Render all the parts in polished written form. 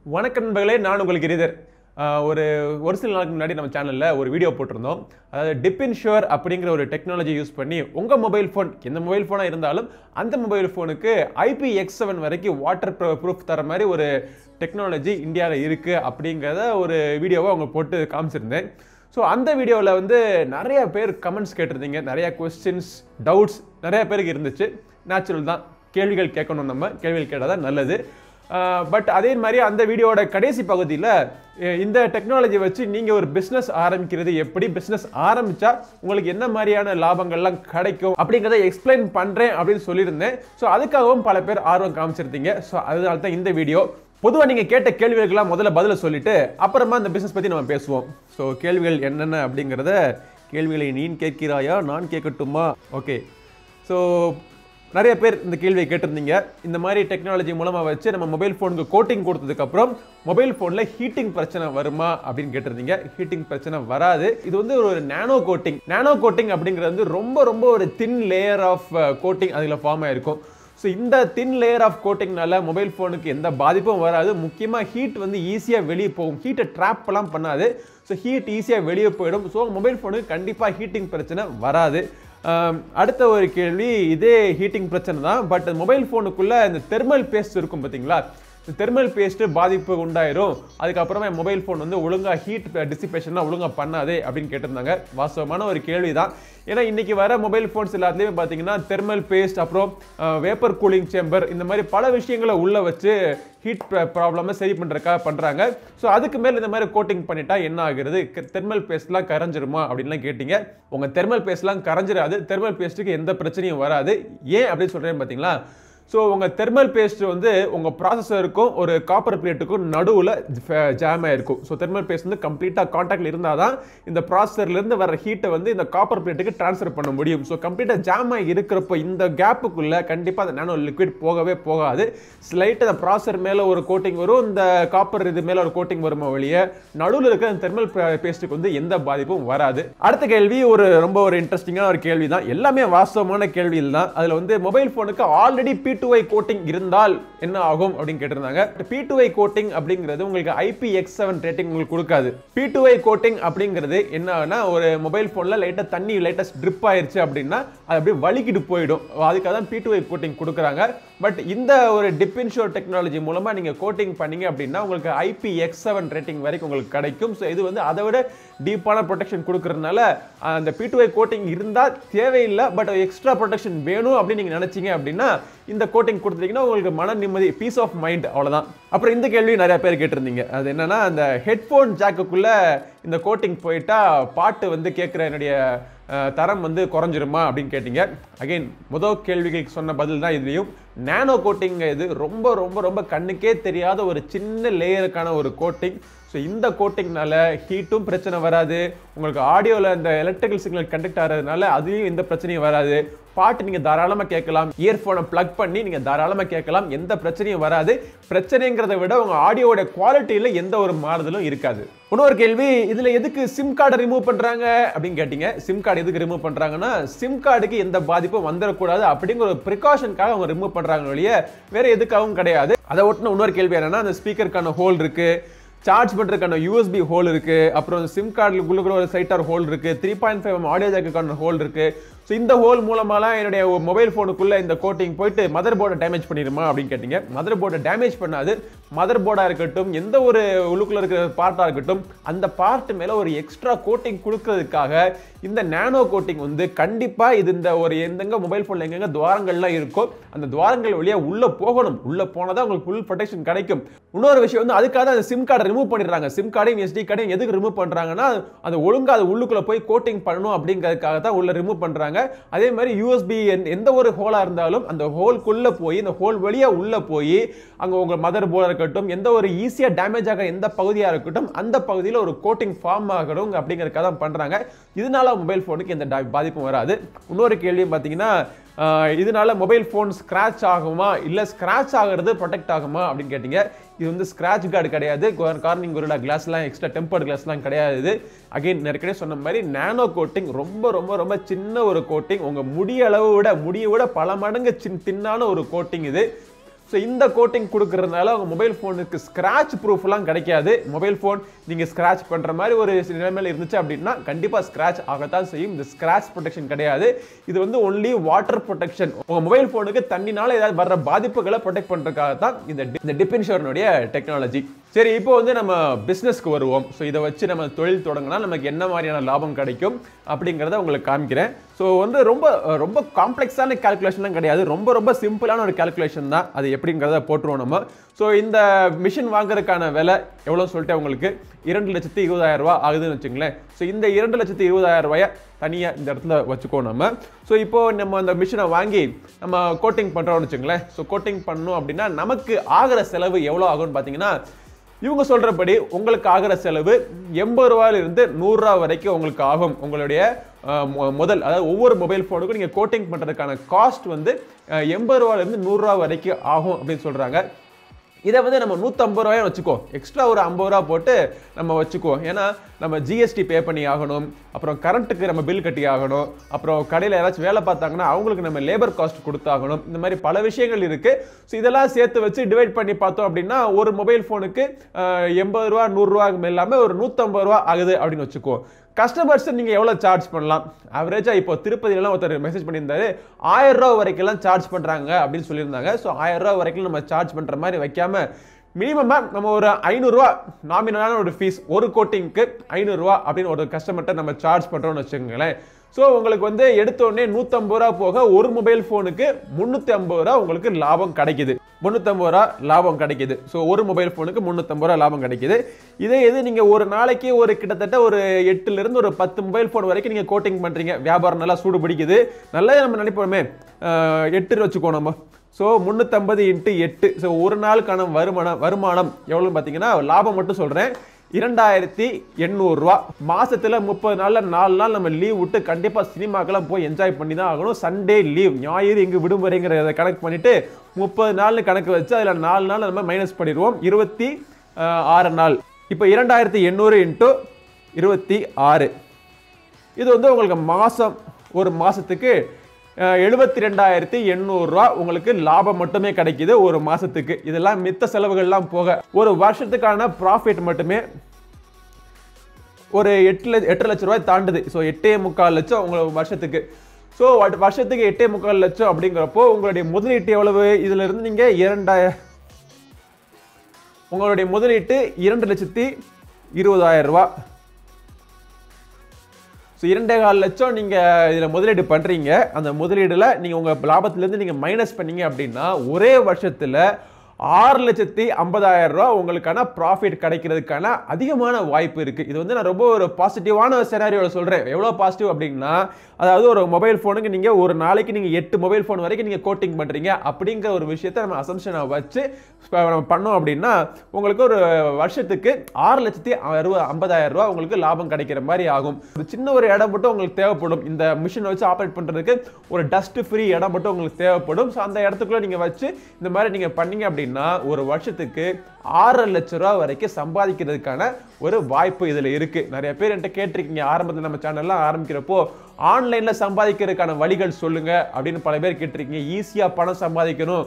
வணக்கம் நண்பர்களே, நான் உங்கள் கிரிதர். ஒரு சில நாளுக்கு முன்னாடி நம்ம சேனலில் ஒரு வீடியோ போட்டிருந்தோம். அதாவது டிபின்ஷூர் அப்படிங்கிற ஒரு டெக்னாலஜி யூஸ் பண்ணி உங்கள் மொபைல் ஃபோன் எந்த மொபைல் ஃபோனாக இருந்தாலும் அந்த மொபைல் ஃபோனுக்கு IPX7 வரைக்கும் வாட்டர் ப்ரூஃப் தர மாதிரி ஒரு டெக்னாலஜி இந்தியாவில் இருக்குது அப்படிங்கிறத ஒரு வீடியோவை அவங்க போட்டு காமிச்சிருந்தேன். ஸோ அந்த வீடியோவில் வந்து நிறைய பேர் கமெண்ட்ஸ் கேட்டிருந்தீங்க, நிறைய கொஸ்டின்ஸ், டவுட்ஸ் நிறைய பேருக்கு இருந்துச்சு. நேச்சுரல் தான், கேள்விகள் கேட்கணும், நம்ம கேள்விகள் கேட்டால் தான் நல்லது. பட் அதே மாதிரி அந்த வீடியோட கடைசி பகுதியில் இந்த டெக்னாலஜி வச்சு நீங்கள் ஒரு பிஸ்னஸ் ஆரம்பிக்கிறது எப்படி, பிஸ்னஸ் ஆரம்பித்தா உங்களுக்கு என்ன மாதிரியான லாபங்கள்லாம் கிடைக்கும் அப்படிங்கிறத எக்ஸ்பிளைன் பண்ணுறேன் அப்படின்னு சொல்லியிருந்தேன். ஸோ அதுக்காகவும் பல பேர் ஆர்வம் காமிச்சிருந்தீங்க. ஸோ அதனால தான் இந்த வீடியோ. பொதுவாக நீங்கள் கேட்ட கேள்விகளுக்கெல்லாம் முதல்ல பதிலை சொல்லிட்டு அப்புறமா இந்த பிஸ்னஸ் பற்றி நம்ம பேசுவோம். ஸோ கேள்விகள் என்னென்ன அப்படிங்கிறத, கேள்விகளை நீ கேட்கிறாயா நான் கேட்கட்டுமா? ஓகே. ஸோ நிறைய பேர் இந்த கேள்வியை கேட்டிருந்தீங்க. இந்த மாதிரி டெக்னாலஜி மூலமாக வச்சு நம்ம மொபைல் ஃபோனுக்கு கோட்டிங் கொடுத்ததுக்கப்புறம் மொபைல் ஃபோனில் ஹீட்டிங் பிரச்சனை வருமா அப்படின்னு கேட்டிருந்தீங்க. ஹீட்டிங் பிரச்சனை வராது. இது வந்து ஒரு நானோ கோட்டிங். நானோ கோட்டிங் அப்படிங்கிறது வந்து ரொம்ப ரொம்ப ஒரு தின் லேயர் ஆஃப் கோட்டிங் அதில் ஃபார்ம் ஆகிருக்கும். ஸோ இந்த தின் லேயர் ஆஃப் கோட்டிங்னால மொபைல் ஃபோனுக்கு எந்த பாதிப்பும் வராது. முக்கியமாக ஹீட் வந்து ஈஸியாக வெளியே போகும். ஹீட்டை ட்ராப்லாம் பண்ணாது. ஸோ ஹீட் ஈஸியாக வெளியே போயிடும். ஸோ மொபைல் ஃபோனுக்கு கண்டிப்பாக ஹீட்டிங் பிரச்சனை வராது. அடுத்த ஒரு கேள்வி, இதே ஹீட்டிங் பிரச்சனை தான், பட் மொபைல் ஃபோனுக்குள்ளே இந்த தெர்மல் பேஸ்ட் இருக்கும் பார்த்தீங்களா, இந்த தெர்மல் பேஸ்ட்டு பாதிப்பு உண்டாயிரும், அதுக்கப்புறமா மொபைல் ஃபோன் வந்து ஒழுங்காக ஹீட் டிசிபேஷன்லாம் ஒழுங்காக பண்ணாதே அப்படின்னு கேட்டிருந்தாங்க. வாஸ்தவமான ஒரு கேள்வி தான். ஏன்னா இன்றைக்கி வர மொபைல் ஃபோன்ஸ் எல்லாத்துலேயுமே பார்த்தீங்கன்னா தெர்மல் பேஸ்ட், அப்புறம் வேப்பர் கூலிங் சேம்பர், இந்த மாதிரி பல விஷயங்களை உள்ளே வச்சு ஹீட் ப்ராப்ளமை சரி பண்ணுறாங்க. ஸோ அதுக்கு மேலே இந்த மாதிரி கோட்டிங் பண்ணிட்டா என்ன ஆகுறது, தெர்மல் பேஸ்ட்லாம் கரைஞ்சிருமா அப்படின்லாம் கேட்டிங்க. உங்கள் தெர்மல் பேஸ்ட்லாம் கரைஞ்சிடாது. தெர்மல் பேஸ்ட்டுக்கு எந்த பிரச்சனையும் வராது. ஏன் அப்படின்னு சொல்கிறேன்னு பார்த்தீங்களா, ஸோ உங்கள் தெர்மல் பேஸ்ட் வந்து உங்கள் ப்ராசஸருக்கும் ஒரு காப்பர் பிளேட்டுக்கும் நடுவில் ஜாம் ஆகிருக்கும். ஸோ தெர்மல் பேஸ்ட் வந்து கம்ப்ளீட்டாக காண்டாக்டில் இருந்தால் தான் இந்த ப்ராசஸர்லேருந்து வர ஹீட்டை வந்து இந்த காப்பர் பிளேட்டுக்கு ட்ரான்ஸ்ஃபர் பண்ண முடியும். ஸோ கம்ப்ளீட்டாக ஜாம் ஆகி இருக்கிறப்போ இந்த கேப்புக்குள்ளே கண்டிப்பாக அந்த நானோ லிக்விட் போகவே போகாது. ஸ்லைட்டாக அந்த ப்ராசஸர் மேலே ஒரு கோட்டிங் வரும், இந்த காப்பர் இது மேலே ஒரு கோட்டிங் வருமா வெளியே, நடுவில் இருக்கிற அந்த தெர்மல் பேஸ்ட்டுக்கு வந்து எந்த பாதிப்பும் வராது. அடுத்த கேள்வி ரொம்ப ஒரு இன்ட்ரெஸ்டிங்கான ஒரு கேள்வி தான். எல்லாமே வாஸ்தவமான கேள்வியில் தான். அதில் வந்து மொபைல் ஃபோனுக்கு ஆல்ரெடி P2I கோட்டிங் இருந்தால் என்ன ஆகும் அப்படின்னு கேட்டிருந்தாங்க. P2I கோட்டிங் அப்படிங்கிறது உங்களுக்கு IPX7 ரேட்டிங் உங்களுக்கு கொடுக்காது. P2I கோட்டிங் அப்படிங்கிறது என்னன்னா, ஒரு மொபைல் ஃபோன்ல லைட்டா தண்ணி லைட்டா ட்ரிப் ஆயிருச்சு அப்படின்னா அது அப்படியே வலிக்கிட்டு போயிடும். அதுக்காக தான் P2I கோட்டிங் கொடுக்குறாங்க. பட் இந்த ஒரு டிபின்ஷூர் டெக்னாலஜி மூலமா நீங்க கோட்டிங் பண்ணீங்க அப்படின்னா உங்களுக்கு IPX7 ரேட்டிங் வரைக்கும் உங்களுக்கு கிடைக்கும். ஸோ இது வந்து அதை விட டீப்பான ப்ரொடெக்ஷன் கொடுக்கறதுனால அந்த P2I கோட்டிங் இருந்தால் தேவையில்லை, பட் எக்ஸ்ட்ரா ப்ரொடெக்ஷன் வேணும் அப்படின்னு நீங்க நினைச்சீங்க அப்படின்னா இந்த கோட்டிங் கொடுத்தீங்கன்னா உங்களுக்கு மன நிம்மதி, பீஸ் ஆஃப் மைண்ட், அவ்வளவுதான். அப்புறம் இந்த கேள்வி நிறைய பேர் கேட்டிருந்தீங்க. அது என்னன்னா, அந்த ஹெட்ஃபோன் ஜாக்குக்குள்ள இந்த கோட்டிங் போயிட்டா பாட்டு வந்து கேட்குற என்னுடைய தரம் வந்து குறைஞ்சிருமா அப்படின்னு கேட்டீங்க. அகைன் முதல் கேள்விகளுக்கு சொன்ன பதில் தான் இதுலையும். நானோ கோட்டிங் இது ரொம்ப ரொம்ப ரொம்ப கண்ணுக்கே தெரியாத ஒரு சின்ன லேயருக்கான ஒரு கோட்டிங். ஸோ இந்த கோட்டிங்னால ஹீட்டும் பிரச்சனை வராது. உங்களுக்கு ஆடியோவில் இந்த எலக்ட்ரிக்கல் சிக்னல் கண்டக்ட் ஆகிறதுனால அதுலேயும் எந்த பிரச்சனையும் வராது. பாட்டு நீங்கள் தாராளமாக கேட்கலாம். இயர்ஃபோனை ப்ளக் பண்ணி நீங்கள் தாராளமாக கேட்கலாம். எந்த பிரச்சனையும் வராது. பிரச்சனைங்கிறத விட உங்கள் ஆடியோட குவாலிட்டியில் எந்த ஒரு மாறுதலும் இருக்காது. இன்னொரு கேள்வி, இதில் எதுக்கு சிம் கார்டை ரிமூவ் பண்ணுறாங்க அப்படின்னு கேட்டீங்க. சிம் கார்டு எதுக்கு ரிமூவ் பண்ணுறாங்கன்னா, சிம் கார்டுக்கு எந்த பாதிப்பும் வந்துடக்கூடாது அப்படிங்கிற ஒரு ப்ரிகாஷனுக்காக அவங்க ரிமூவ் பண்ணுறாங்க ஒழிய வேறு எதுக்காகவும் கிடையாது. அதை ஒட்டின இன்னொரு கேள்வி என்னன்னா, அந்த ஸ்பீக்கருக்கான ஹோல் இருக்குது, சார்ஜ் பண்ணுறதுக்கான USB ஹோல் இருக்குது, அப்புறம் சிம் கார்டுக்குள்ள ஒரு சைட்டார் ஹோல் இருக்குது, 3.5mm ஆடியோ ஜாக்குக்கான ஹோல் இருக்குது. ஸோ இந்த ஹோல் மூலமாலாம் என்னுடைய மொபைல் ஃபோனுக்குள்ளே இந்த கோட்டிங் போயிட்டு மதர் போர்டை டேமேஜ் பண்ணிடுமா அப்படின்னு கேட்டிங்க. மதர் போர்டை டேமேஜ் பண்ணாது. மதர் போர்டாக இருக்கட்டும், எந்த ஒரு உள்ளுக்குள்ளே இருக்கிற பார்ட்டாக இருக்கட்டும், அந்த பார்ட் மேலே ஒரு எக்ஸ்ட்ரா கோட்டிங் கொடுக்கறதுக்காக இந்த நானோ கோட்டிங் வந்து கண்டிப்பாக இது இந்த ஒரு எந்தெங்க மொபைல் ஃபோனில் எங்கெங்க துவாரங்கள்லாம் இருக்கோ அந்த துவாரங்கள் வழியாக உள்ளே போகணும். உள்ளே போனால் தான் உங்களுக்கு ஃபுல் ப்ரொடெக்ஷன் கிடைக்கும். இன்னொரு விஷயம் வந்து, அதுக்காக அந்த சிம் கார்டை ரிமூவ் பண்ணிடுறாங்க. சிம் கார்டையும் SD கார்டையும் எதுக்கு ரிமூவ் பண்ணுறாங்கன்னா, அது ஒழுங்காக அது உள்ளுக்குள்ளே போய் கோட்டிங் பண்ணணும் அப்படிங்கிறதுக்காக தான் உள்ள ரிமூவ் பண்ணுறாங்க. அதே மாதிரி USB எந்த ஒரு ஹோலாக இருந்தாலும் அந்த ஹோல்குள்ளே போய், இந்த ஹோல் வழியாக உள்ளே போய் அங்கே உங்கள் மதர் போர்டாக இருக்கட்டும், எந்த ஒரு ஈஸியாக டேமேஜ் ஆகிற எந்த பகுதியாக இருக்கட்டும் அந்த பகுதியில் ஒரு கோட்டிங் ஃபார்ம் ஆகணும் அப்படிங்கிறதுக்காக தான் பண்ணுறாங்க. இதனால மொபைல் ஃபோனுக்கு எந்த பாதிப்பும் வராது. இன்னொரு கேள்வியும் பார்த்தீங்கன்னா, இதனால மொபைல் ஃபோன் ஸ்க்ராட்ச் ஆகுமா, இல்லை ஸ்க்ராட்ச் ஆகிறது ப்ரொடெக்ட் ஆகுமா அப்படின்னு கேட்டிங்க. இது வந்து ஸ்க்ராட்ச் கார்டு கிடையாது. கார்னிங் கொரில்லா கிளாஸ்லாம், எக்ஸ்ட்ரா டெம்பர்ட் கிளாஸ்லாம் கிடையாது. அகைன் ஏற்கனவே சொன்ன மாதிரி நானோ கோட்டிங் ரொம்ப ரொம்ப ரொம்ப சின்ன ஒரு கோட்டிங். உங்கள் முடியை விட பல மடங்கு தின்னான ஒரு கோட்டிங் இது. ஸோ இந்த கோட்டிங் கொடுக்கறதுனால உங்கள் மொபைல் ஃபோனுக்கு ஸ்க்ராட்ச் ப்ரூஃப்லாம் கிடைக்காது. மொபைல் ஃபோன் நீங்கள் ஸ்க்ராட்ச் பண்ணுற மாதிரி ஒரு நிலைமையில் இருந்துச்சு அப்படின்னா கண்டிப்பாக ஸ்க்ராட்ச் ஆகத்தான் செய்யும். இந்த ஸ்க்ராட்ச் ப்ரொடெக்ஷன் கிடையாது. இது வந்து ஒன்லி வாட்டர் ப்ரொடெக்ஷன். உங்கள் மொபைல் ஃபோனுக்கு தண்ணினால ஏதாவது வர்ற பாதிப்புகளை ப்ரொடெக்ட் பண்ணுறதுக்காக தான் இந்த டிபின்ஷூர்னுடைய டெக்னாலஜி. சரி, இப்போ வந்து நம்ம பிஸ்னஸ்க்கு வருவோம். ஸோ இதை வச்சு நம்ம தொழில் தொடங்கினா நமக்கு என்ன மாதிரியான லாபம் கிடைக்கும் அப்படிங்கிறத உங்களுக்கு காமிக்கிறேன். ஸோ வந்து ரொம்ப ரொம்ப காம்ப்ளெக்ஸான கால்குலேஷன்லாம் கிடையாது. ரொம்ப ரொம்ப சிம்பிளான ஒரு கால்குலேஷன் தான். அது எப்படிங்கிறத போட்டுருவோம் நம்ம. ஸோ இந்த மிஷின் வாங்குறதுக்கான விலை எவ்வளோ சொல்லிட்டு உங்களுக்கு 2,20,000 ரூபா ஆகுதுன்னு வச்சுங்களேன். ஸோ இந்த 2,20,000 ரூபாயை தனியாக இந்த இடத்துல வச்சுக்கோ நம்ம. ஸோ இப்போ நம்ம அந்த மிஷினை வாங்கி நம்ம கோட்டிங் பண்ணுறோம்னு வச்சுங்களேன். ஸோ கோட்டிங் பண்ணணும் அப்படின்னா நமக்கு ஆகிற செலவு எவ்வளோ ஆகும்னு பார்த்தீங்கன்னா, இவங்க சொல்றபடி உங்களுக்கு ஆகிற செலவு 80 ரூபாயிலிருந்து 100 ரூபா வரைக்கும் உங்களுக்கு ஆகும். உங்களுடைய முதல், அதாவது ஒவ்வொரு மொபைல் ஃபோனுக்கும் நீங்கள் கோட்டிங் பண்ணுறதுக்கான காஸ்ட் வந்து 80 ரூபாயிலிருந்து 100 ரூபா வரைக்கும் ஆகும் அப்படின்னு சொல்கிறாங்க. இதை வந்து நம்ம 150 ரூபாயும் வச்சுக்கோ, எக்ஸ்ட்ரா ஒரு 50 ரூபா போட்டு நம்ம வச்சுக்கோ. ஏன்னா நம்ம ஜிஎஸ்டி பே பண்ணி ஆகணும், அப்புறம் கரண்ட்டுக்கு நம்ம பில் கட்டி ஆகணும், அப்புறம் கடையில் யாராச்சும் வேலை பார்த்தாங்கன்னா அவங்களுக்கு நம்ம லேபர் காஸ்ட் கொடுத்தாகணும். இந்த மாதிரி பல விஷயங்கள் இருக்கு. ஸோ இதெல்லாம் சேர்த்து வச்சு டிவைட் பண்ணி பார்த்தோம் அப்படின்னா ஒரு மொபைல் ஃபோனுக்கு 80 ரூபா 100 ரூபாய்க்கு இல்லாமல் ஒரு 150 ரூபா ஆகுது அப்படின்னு வச்சுக்கோ. கஸ்டமர்ஸ் நீங்க எவ்வளவு சார்ஜ் பண்ணலாம்? ஆவரேஜா இப்போ திருப்பதியில ஒருத்தர் மெசேஜ் பண்ணியிருந்தாரு, 1000 ரூபா வரைக்கும் சார்ஜ் பண்றாங்க அப்படின்னு சொல்லியிருந்தாங்க. ஸோ 1000 ரூபா வரைக்கும் நம்ம சார்ஜ் பண்ற மாதிரி வைக்காம மினிமமா நம்ம ஒரு 500 ரூபா நாமினலான ஒரு ஃபீஸ், ஒரு கோட்டிங்க்கு 500 ரூபா அப்படின்னு ஒரு கஸ்டமர்கிட்ட நம்ம சார்ஜ் பண்றோம்னு வச்சுக்கோங்களேன். ஸோ உங்களுக்கு வந்து எடுத்தோடனே 150 ரூபா போக ஒரு மொபைல் ஃபோனுக்கு 350 ரூபா உங்களுக்கு லாபம் கிடைக்குது. 350 ரூபா லாபம் கிடைக்குது. ஸோ ஒரு மொபைல் ஃபோனுக்கு 350 ரூபா லாபம் கிடைக்குது. இதே இது நீங்க ஒரு நாளைக்கு ஒரு கிட்டத்தட்ட ஒரு 8ல இருந்து ஒரு 10 மொபைல் ஃபோன் வரைக்கும் நீங்க கோட்டிங் பண்றீங்க, வியாபாரம் நல்லா சூடு பிடிக்குது, நல்லா நம்ம நினைப்போமே 8 வச்சுக்கோ நம்ம. ஸோ 350 × 8. ஸோ ஒரு நாளுக்கான வருமானம் எவ்வளோன்னு பார்த்தீங்கன்னா, லாபம் மட்டும் சொல்றேன், 2800 ரூபா. மாசத்துல 30 நாள்ல 4 நாள் நம்ம லீவ் விட்டு கண்டிப்பா சினிமாக்கெல்லாம் போய் என்ஜாய் பண்ணி தான் ஆகணும். சண்டே லீவ், ஞாயிறு இங்கு விடுமுறைங்கிறத கணக்கு பண்ணிட்டு 30 நாள்னு கணக்கு வச்சு அதுல 4 நாள் நம்ம மைனஸ் பண்ணிடுவோம், 26 நாள். இப்போ 2800 × 26. இது வந்து உங்களுக்கு மாசம், ஒரு மாசத்துக்கு 72,800 ரூபா உங்களுக்கு லாபம் மட்டுமே கிடைக்குது ஒரு மாசத்துக்கு. இதெல்லாம் மித்த செலவுகள்லாம் போக ஒரு வருஷத்துக்கான ப்ராஃபிட் மட்டுமே ஒரு 8 லட்சம் ரூபாய் தாண்டுது. ஸோ 8.25 லட்சம் உங்களுக்கு வருஷத்துக்கு. ஸோ வருஷத்துக்கு 8.25 லட்சம் அப்படிங்கிறப்போ உங்களுடைய முதலீட்டு எவ்வளவு? இதுல இருந்து நீங்க உங்களுடைய முதலீட்டு 2,20,000 ரூபா. ஸோ 2.25 லட்சம் நீங்க இதுல முதலீடு பண்றீங்க. அந்த முதலீடுல நீங்க உங்க லாபத்துல இருந்து நீங்க மைனஸ் பண்ணீங்க அப்படின்னா ஒரே வருஷத்துல 6,50,000 ரூபா உங்களுக்கான ப்ராஃபிட் கிடைக்கிறதுக்கான அதிகமான வாய்ப்பு இருக்கு. இது வந்து நான் ரொம்ப ஒரு பாசிட்டிவான செனாரியோல சொல்றேன். எவ்வளவு பாசிட்டிவ் அப்படின்னா, அதாவது ஒரு மொபைல் ஃபோனுக்கு நீங்க ஒரு நாளைக்கு நீங்க 8 மொபைல் ஃபோன் வரைக்கும் நீங்க கோட்டிங் பண்றீங்க அப்படிங்கிற ஒரு விஷயத்தை நம்ம அசம்ஷனை வச்சு நம்ம பண்ணோம் அப்படின்னா உங்களுக்கு ஒரு வருஷத்துக்கு 6,50,000 ரூபா உங்களுக்கு லாபம் கிடைக்கிற மாதிரி ஆகும். ஒரு சின்ன ஒரு இடம் மட்டும் உங்களுக்கு தேவைப்படும். இந்த மிஷினை வச்சு ஆப்ரேட் பண்றதுக்கு ஒரு டஸ்ட் ஃப்ரீ இடம் மட்டும் உங்களுக்கு தேவைப்படும். ஸோ அந்த இடத்துக்குள்ள நீங்க வச்சு இந்த மாதிரி நீங்க பண்ணீங்க அப்படின்னா ஒரு வருஷத்துக்கு 6 லட்சம் ரூபாய் வரைக்கும் சம்பாதிக்கிறதுக்கான ஒரு வாய்ப்பு இதுல இருக்கு. நிறைய பேர் என்கிட்ட கேட்டிருக்கீங்க, ஆரம்பத்தில் நம்ம சேனல்லாம் ஆரம்பிக்கிறப்போ ஆன்லைன்ல சம்பாதிக்கிறதுக்கான வழிகள் சொல்லுங்க அப்படின்னு பல பேர் கேட்டிருக்கீங்க. ஈஸியா பணம் சம்பாதிக்கணும்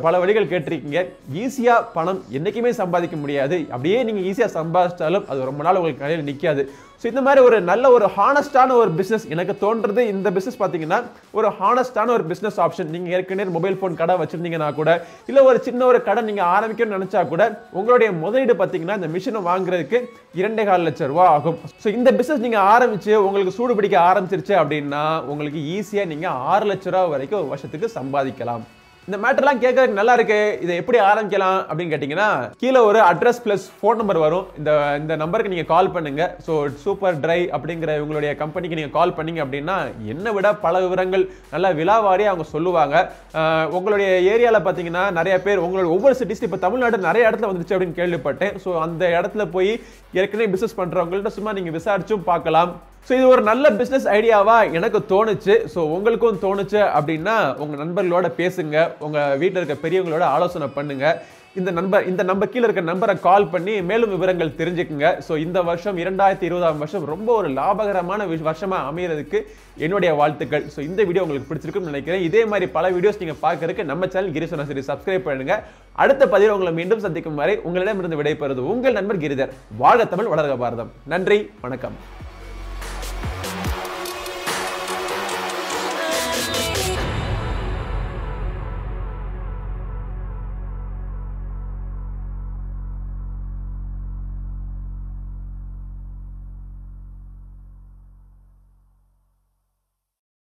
பல வழிகள் கேட்டிருக்கீங்க. ஈஸியா பணம் என்னைக்குமே சம்பாதிக்க முடியாது. அப்படியே நீங்க ஈஸியா சம்பாதிச்சாலும் அது ரொம்ப நாள் உங்களுக்கு கையில் நிற்காது. ஸோ இந்த மாதிரி ஒரு நல்ல ஒரு ஹானஸ்டான ஒரு பிசினஸ் எனக்கு தோன்றது. இந்த பிசினஸ் பார்த்தீங்கன்னா ஒரு ஹானஸ்டான ஒரு பிசினஸ் ஆப்ஷன். நீங்க ஏற்கனவே மொபைல் ஃபோன் கடை வச்சிருந்தீங்கன்னா கூட, இல்ல ஒரு சின்ன ஒரு கடை நீங்க ஆரம்பிக்கணும்னு நினைச்சா கூட உங்களுடைய முதலீடு பார்த்தீங்கன்னா இந்த மிஷினை வாங்குறதுக்கு 2.25 லட்சம் ரூபாய் ஆகும். ஸோ இந்த பிசினஸ் நீங்க ஆரம்பிச்சு உங்களுக்கு சூடு பிடிக்க ஆரம்பிச்சிருச்சு அப்படின்னா உங்களுக்கு ஈஸியா நீங்க 6 லட்சம் ரூபாய் வரைக்கும் ஒரு வருஷத்துக்கு சம்பாதிக்கலாம். இந்த மேட்டர்லாம் கேட்கறதுக்கு நல்லா இருக்கு. இதை எப்படி ஆரம்பிக்கலாம் அப்படின்னு கேட்டீங்கன்னா, கீழே ஒரு அட்ரஸ் பிளஸ் ஃபோன் நம்பர் வரும். இந்த நம்பருக்கு நீங்க கால் பண்ணுங்க. ஸோ Superdry அப்படிங்கிற உங்களுடைய கம்பெனிக்கு நீங்க கால் பண்ணீங்க அப்படின்னா என்னை விட பல விவரங்கள் நல்லா விலாவாரியாக அவங்க சொல்லுவாங்க. உங்களுடைய ஏரியாவில் பார்த்தீங்கன்னா நிறைய பேர் உங்களுடைய ஒவ்வொரு சிட்டிஸ், இப்போ தமிழ்நாடு நிறைய இடத்துல வந்துச்சு அப்படின்னு கேள்விப்பட்டேன். ஸோ அந்த இடத்துல போய் ஏற்கனவே பிசினஸ் பண்றவங்கள்ட்ட சும்மா நீங்க விசாரிச்சும் பார்க்கலாம். ஸோ இது ஒரு நல்ல பிசினஸ் ஐடியாவா எனக்கு தோணுச்சு. ஸோ உங்களுக்கும் தோணுச்சு அப்படின்னா உங்க நண்பர்களோட பேசுங்க, உங்க வீட்டில் இருக்க பெரியவங்களோட ஆலோசனை பண்ணுங்க. இந்த நம்பர் கீழே இருக்க நம்பரை கால் பண்ணி மேலும் விவரங்கள் தெரிஞ்சுக்குங்க. ஸோ இந்த வருஷம் 2020 வருஷம் ரொம்ப ஒரு லாபகரமான வருஷமா அமையறதுக்கு என்னுடைய வாழ்த்துக்கள். ஸோ இந்த வீடியோ உங்களுக்கு பிடிச்சிருக்குன்னு நினைக்கிறேன். இதே மாதிரி பல வீடியோஸ் நீங்க பார்க்கறதுக்கு நம்ம சேனல் GiriSonnaSeri சப்ஸ்கிரைப் பண்ணுங்க. அடுத்த பதிவில் உங்களை மீண்டும் சந்திக்கும் வரை உங்களிடமிருந்து விடைபெறுவது உங்கள் நண்பர் கிரிதர். வாழ்க தமிழ், வளர்க பாரதம். நன்றி, வணக்கம்.